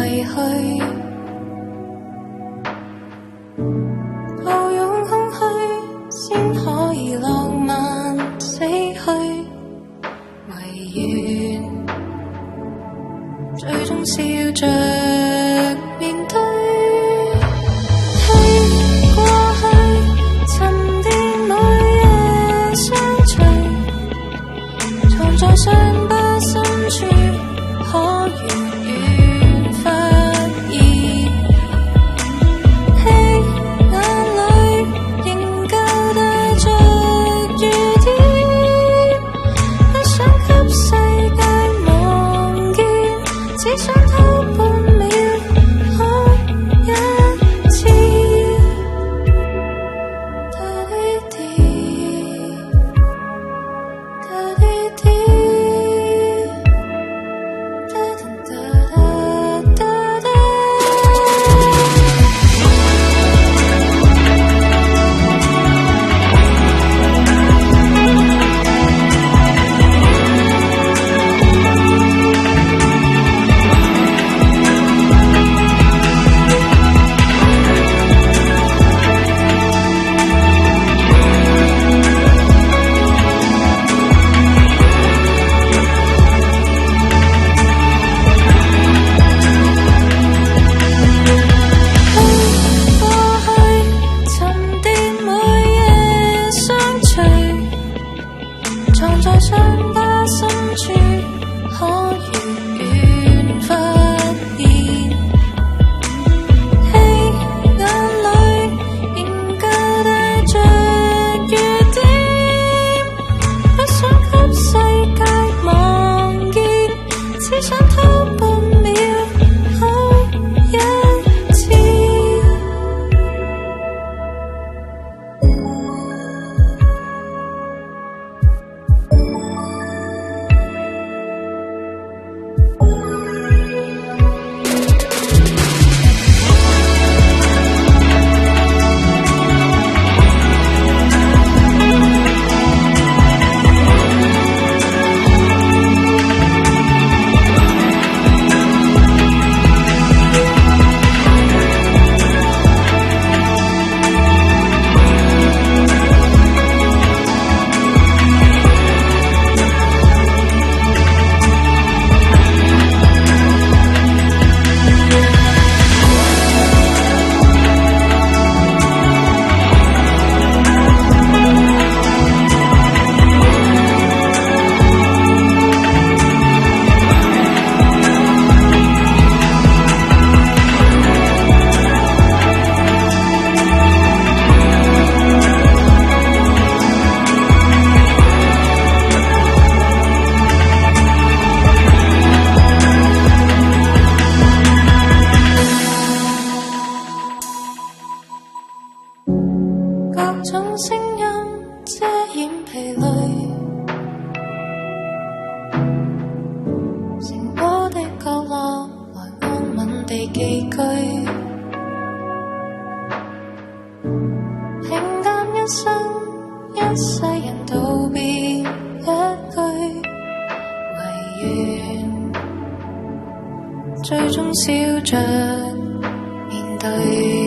離去，抱擁空虛先可以浪漫死去，唯願最終笑着面對。在傷疤深處，可遠遠發現，眼淚仍舊帶着雨點，不想給世界望見，只想偷半秒看一次。在傷疤深處，可遠遠發現，眼淚仍舊帶着雨點，不想給世界望見，只想偷半秒看一次。各種聲音遮掩疲累，城堡的角落來安穩地寄居，平淡一生一世人道別一句，唯願最終笑着面對。